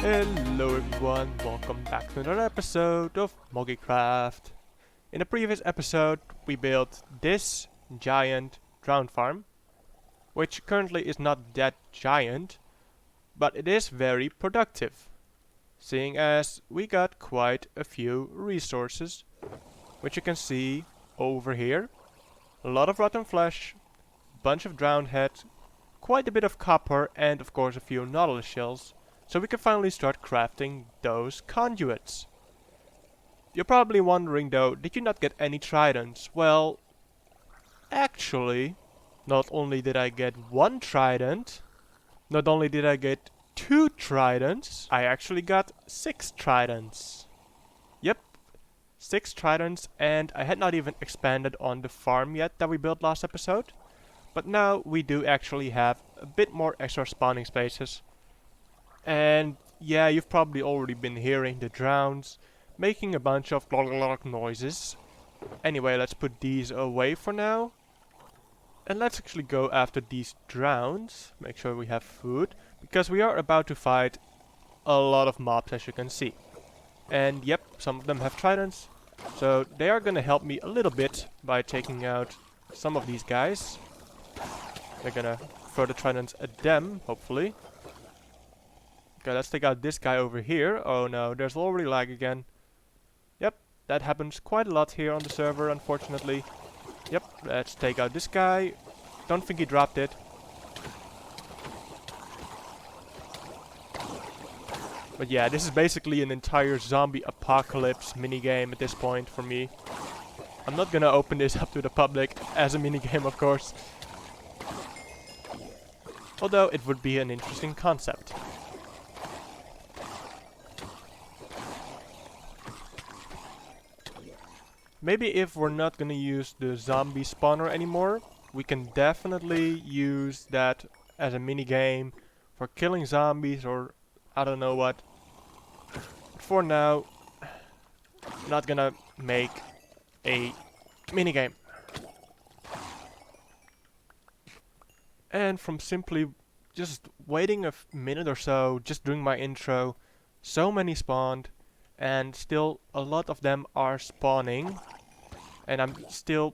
Hello everyone, welcome back to another episode of Moggycraft. In the previous episode we built this giant drown farm, which currently is not that giant, but it is very productive, seeing as we got quite a few resources, which you can see over here. A lot of rotten flesh, bunch of drowned heads, quite a bit of copper and of course a few nautilus shells. So we can finally start crafting those conduits. You're probably wondering though, did you not get any tridents? Well, actually, not only did I get one trident, not only did I get two tridents, I actually got 6 tridents. Yep, 6 tridents, and I had not even expanded on the farm yet that we built last episode. But now we do actually have a bit more extra spawning spaces. And yeah, you've probably already been hearing the drowns making a bunch of glog noises. Anyway, let's put these away for now. And let's actually go after these drowns. Make sure we have food, because we are about to fight a lot of mobs, as you can see. And yep, some of them have tridents. So they are gonna help me a little bit by taking out some of these guys. They're gonna throw the tridents at them, hopefully. Okay, let's take out this guy over here. Oh no, there's already lag again. Yep, that happens quite a lot here on the server, unfortunately. Yep, let's take out this guy. Don't think he dropped it. But yeah, this is basically an entire zombie apocalypse minigame at this point for me. I'm not gonna open this up to the public as a minigame, of course. Although it would be an interesting concept. Maybe if we're not gonna use the zombie spawner anymore, we can definitely use that as a mini game for killing zombies or I don't know what. But for now, I'm not gonna make a mini game. And from simply just waiting a minute or so, just doing my intro, so many spawned. And still a lot of them are spawning, and I'm still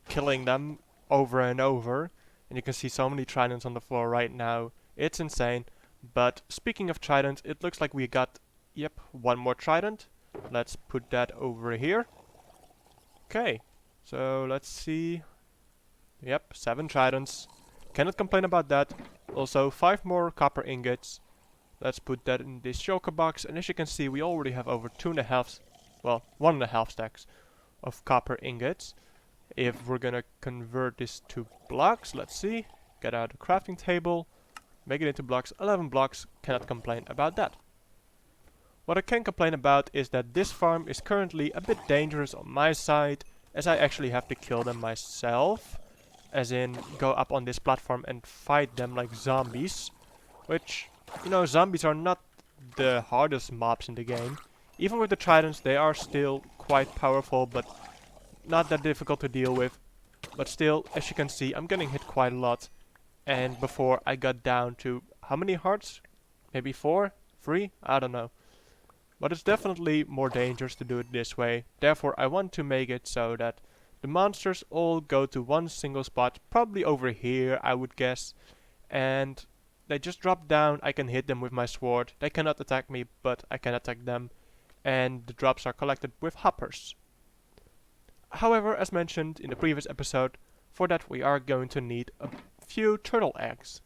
killing them over and over. And you can see so many tridents on the floor right now. It's insane. But speaking of tridents, it looks like we got, yep, one more trident. Let's put that over here. Okay, so let's see. Yep, 7 tridents. Cannot complain about that. Also 5 more copper ingots. Let's put that in this shulker box, and as you can see we already have over 1.5 stacks of copper ingots. If we're gonna convert this to blocks, let's see. Get out the crafting table, make it into blocks, 11 blocks, cannot complain about that. What I can complain about is that this farm is currently a bit dangerous on my side, as I actually have to kill them myself. As in, go up on this platform and fight them like zombies, which... You know, zombies are not the hardest mobs in the game. Even with the tridents, they are still quite powerful, but not that difficult to deal with. But still, as you can see, I'm getting hit quite a lot. And before I got down to, how many hearts? Maybe 4? 3? I don't know. But it's definitely more dangerous to do it this way. Therefore, I want to make it so that the monsters all go to one single spot. Probably over here, I would guess. And... they just drop down, I can hit them with my sword. They cannot attack me, but I can attack them. And the drops are collected with hoppers. However, as mentioned in the previous episode, for that we are going to need a few turtle eggs.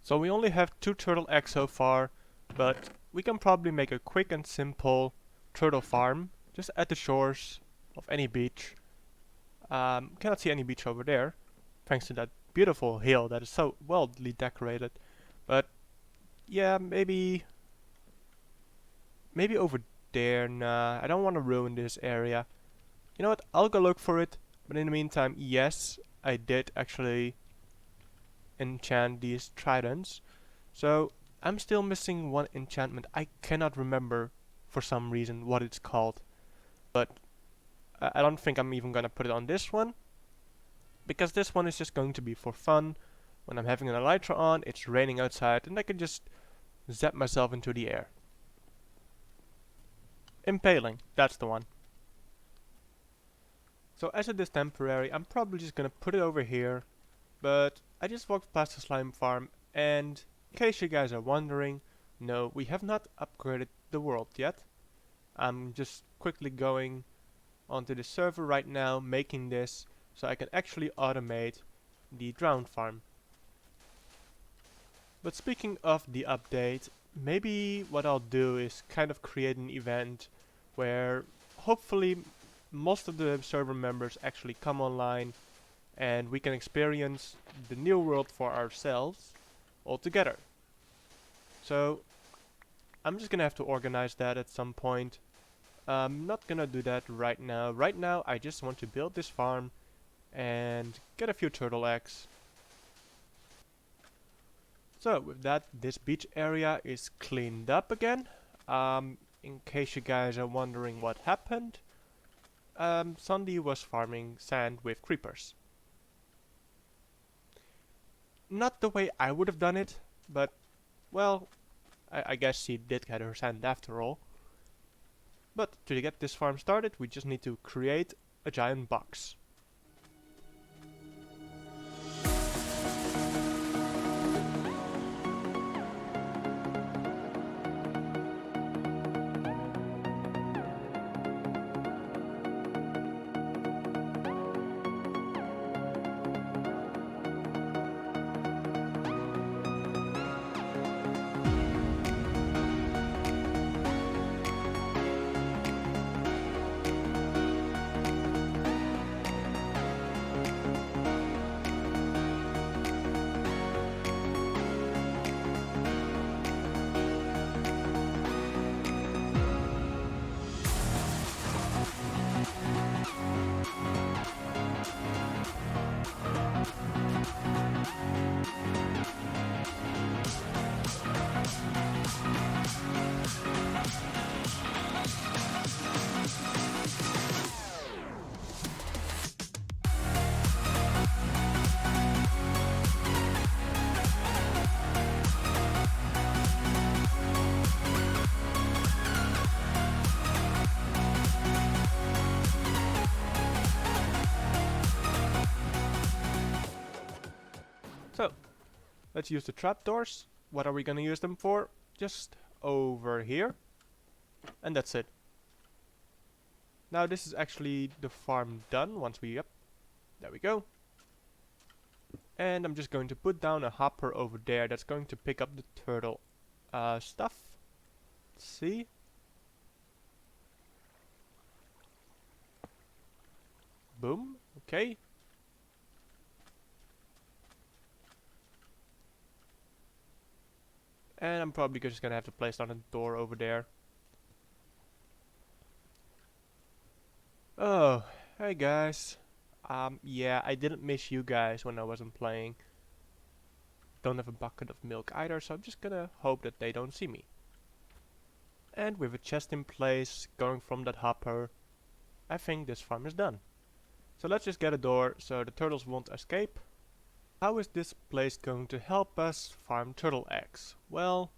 So we only have 2 turtle eggs so far, but we can probably make a quick and simple turtle farm, just at the shores of any beach. Cannot see any beach over there, thanks to that beautiful hill that is so well decorated. But yeah, maybe over there. Nah, I don't want to ruin this area. You know what? I'll go look for it. But in the meantime, yes, I did actually enchant these tridents. So I'm still missing one enchantment. I cannot remember for some reason what it's called. But I don't think I'm even gonna put it on this one, because this one is just going to be for fun. When I'm having an elytra on, it's raining outside, and I can just zap myself into the air. Impaling, that's the one. So as it is temporary, I'm probably just gonna put it over here. But I just walked past the slime farm, and in case you guys are wondering, no, we have not upgraded the world yet. I'm just quickly going onto the server right now, making this so I can actually automate the drowned farm. But speaking of the update, maybe what I'll do is kind of create an event where hopefully most of the server members actually come online and we can experience the new world for ourselves all together. So I'm just gonna have to organize that at some point. I'm not gonna do that right now. Right now I just want to build this farm and get a few turtle eggs. So with that, this beach area is cleaned up again. In case you guys are wondering what happened, Sandy was farming sand with creepers. Not the way I would have done it, but well, I guess she did get her sand after all. But to get this farm started, we just need to create a giant box. So, let's use the trapdoors. What are we gonna use them for? Just over here. And that's it. Now this is actually the farm done once we, yep, there we go. And I'm just going to put down a hopper over there that's going to pick up the turtle stuff. Let's see. Boom, okay. And I'm probably just gonna have to place down a door over there. Oh, hey guys. Yeah, I didn't miss you guys when I wasn't playing. Don't have a bucket of milk either, so I'm just gonna hope that they don't see me. And with a chest in place, going from that hopper, I think this farm is done. So let's just get a door so the turtles won't escape. How is this place going to help us farm turtle eggs? Well,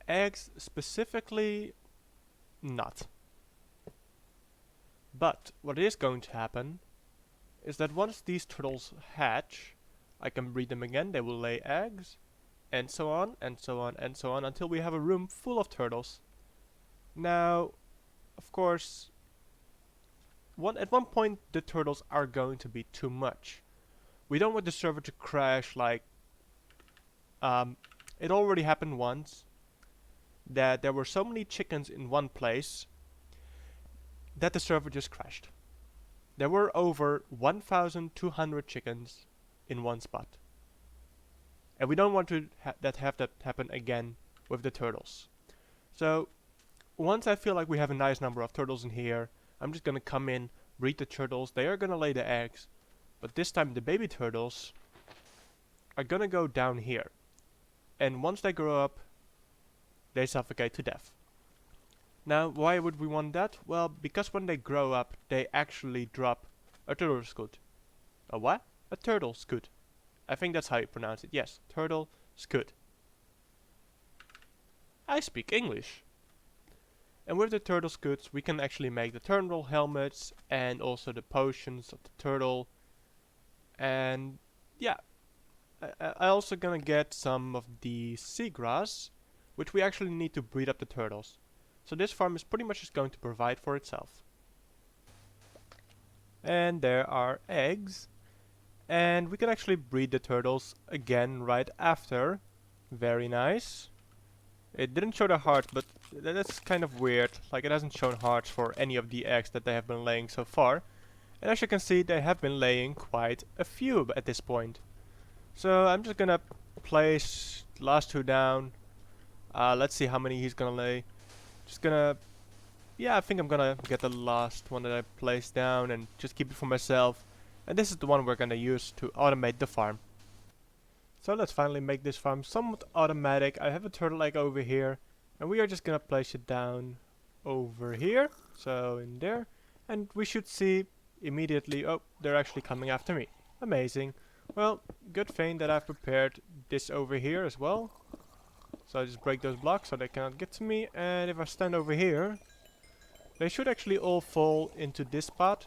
eggs specifically, not. But what is going to happen is that once these turtles hatch, I can breed them again, they will lay eggs, and so on, and so on, and so on, until we have a room full of turtles. Now, of course, at one point the turtles are going to be too much. We don't want the server to crash like it already happened once, that there were so many chickens in one place that the server just crashed. There were over 1,200 chickens in one spot. And we don't want to have that happen again with the turtles. So once I feel like we have a nice number of turtles in here, I'm just gonna come in, breed the turtles, they are gonna lay the eggs, but this time the baby turtles are gonna go down here. And once they grow up, they suffocate to death. Now, why would we want that? Well, because when they grow up, they actually drop a turtle scoot. A what? A turtle scoot. I think that's how you pronounce it. Yes, turtle scoot. I speak English. And with the turtle scutes we can actually make the turtle helmets and also the potions of the turtle. And yeah, I also gonna get some of the seagrass, which we actually need to breed up the turtles. So this farm is pretty much just going to provide for itself. And there are eggs. And we can actually breed the turtles again right after. Very nice. It didn't show the hearts, but that's kind of weird. Like, it hasn't shown hearts for any of the eggs that they have been laying so far. And as you can see, they have been laying quite a few at this point. So I'm just gonna place the last two down. Let's see how many he's gonna lay. Just gonna... Yeah, I think I'm gonna get the last one that I placed down and just keep it for myself. And this is the one we're gonna use to automate the farm. So let's finally make this farm somewhat automatic. I have a turtle egg over here, and we are just gonna place it down over here. So in there. And we should see immediately, oh, they're actually coming after me. Amazing. Well, good thing that I've prepared this over here as well. So I just break those blocks so they cannot get to me. And if I stand over here, they should actually all fall into this spot.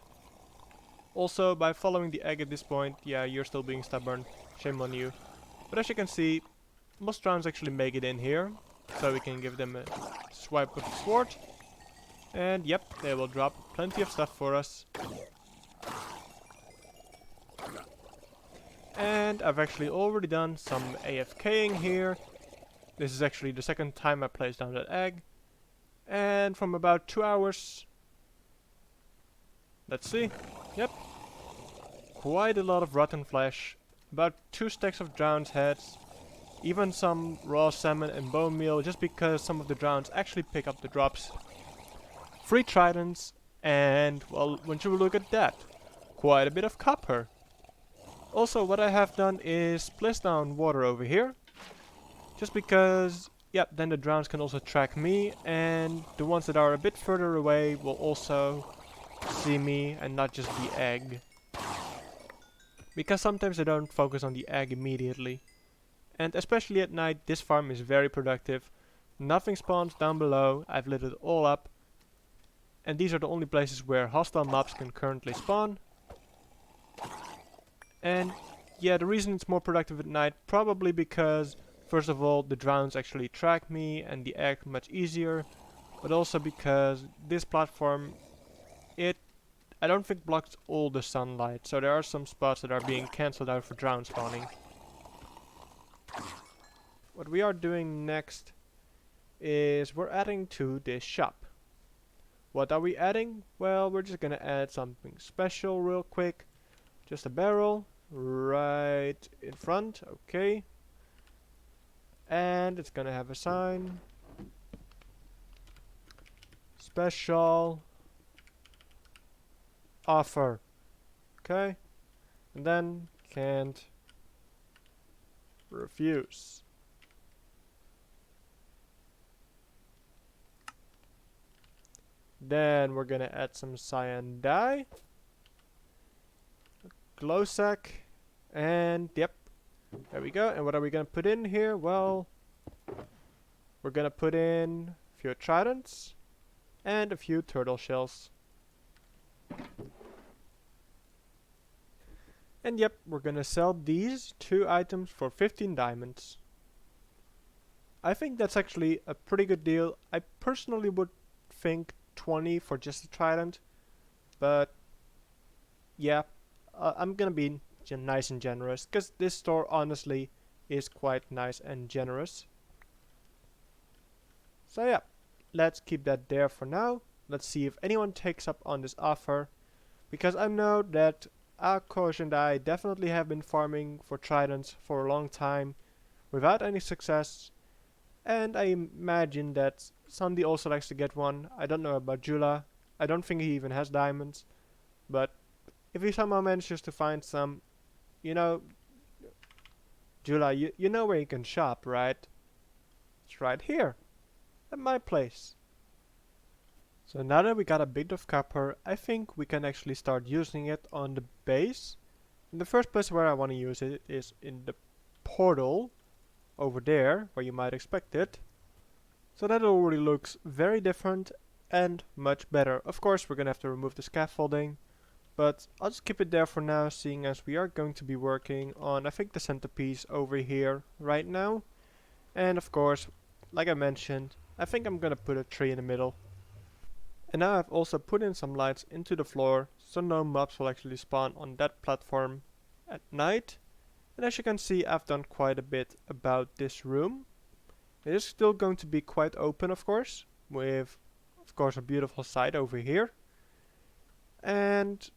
Also, by following the egg at this point, yeah, you're still being stubborn. Shame on you. But as you can see, most rounds actually make it in here. So we can give them a swipe with the sword. And yep, they will drop plenty of stuff for us. And I've actually already done some AFKing here. This is actually the second time I placed down that egg. And from about 2 hours... Let's see. Yep. Quite a lot of rotten flesh. About 2 stacks of drowned heads. Even some raw salmon and bone meal, just because some of the drowns actually pick up the drops. 3 tridents. And, well, when you look at that, quite a bit of copper. Also, what I have done is place down water over here. Just because, yeah, then the drowns can also track me. And the ones that are a bit further away will also see me and not just the egg. Because sometimes they don't focus on the egg immediately. And especially at night, this farm is very productive. Nothing spawns down below. I've lit it all up. And these are the only places where hostile mobs can currently spawn. And yeah, the reason it's more productive at night, probably because, first of all, the drowns actually track me and the egg much easier. But also because this platform, I don't think blocks all the sunlight. So there are some spots that are being cancelled out for drown spawning. What we are doing next is we're adding to this shop. What are we adding? Well, we're just gonna add something special real quick. Just a barrel right in front, okay. And it's gonna have a sign. Special offer. Okay. And then can't refuse. Then we're gonna add some cyan dye. Glow sack. And yep. There we go. And what are we gonna put in here? Well, we're gonna put in a few tridents and a few turtle shells. And yep, we're gonna sell these 2 items for 15 diamonds. I think that's actually a pretty good deal. I personally would think 20 for just a trident, but yeah, I'm gonna be nice and generous, because this store honestly is quite nice and generous. So yeah, let's keep that there for now. Let's see if anyone takes up on this offer, because I know that Akosh and I definitely have been farming for tridents for a long time without any success, and I imagine that Sandy also likes to get one. I don't know about Jula. I don't think he even has diamonds, but if he somehow manages to find some, you know, Jula, you know where you can shop, right? It's right here, at my place. So now that we got a bit of copper, I think we can actually start using it on the base. And the first place where I want to use it is in the portal over there, where you might expect it. So that already looks very different and much better. Of course, we're gonna have to remove the scaffolding, but I'll just keep it there for now, seeing as we are going to be working on, I think, the centerpiece over here right now. And of course, like I mentioned, I think I'm gonna put a tree in the middle. And now I've also put in some lights into the floor, so no mobs will actually spawn on that platform at night. And as you can see, I've done quite a bit about this room. It is still going to be quite open, of course, with, of course, a beautiful side over here. And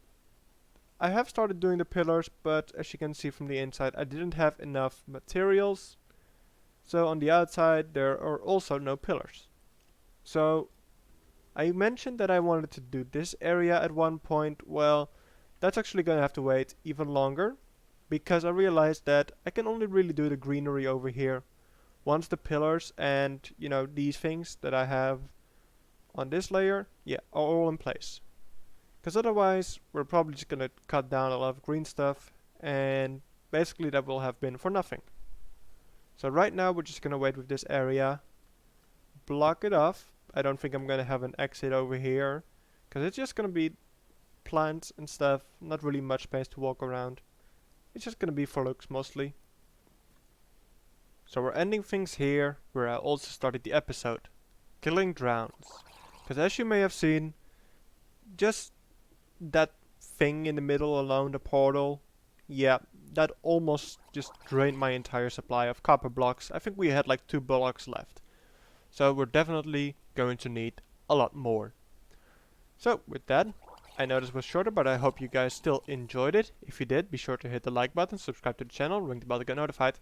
I have started doing the pillars, but as you can see from the inside, I didn't have enough materials. So on the outside, there are also no pillars. So I mentioned that I wanted to do this area at one point. Well, that's actually going to have to wait even longer, because I realized that I can only really do the greenery over here once the pillars and, you know, these things that I have on this layer, yeah, are all in place. Because otherwise, we're probably just gonna cut down a lot of green stuff, and basically that will have been for nothing. So right now, we're just gonna wait with this area, block it off. I don't think I'm gonna have an exit over here, because it's just gonna be plants and stuff, not really much space to walk around. It's just gonna be for looks mostly. So we're ending things here, where I also started the episode, killing drowns. Because as you may have seen, just that thing in the middle alone, the portal, yeah, that almost just drained my entire supply of copper blocks. I think we had like 2 blocks left. So we're definitely going to need a lot more. So with that, I know this was shorter, but I hope you guys still enjoyed it. If you did, be sure to hit the like button, subscribe to the channel, ring the bell to get notified.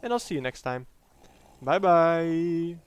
And I'll see you next time. Bye bye!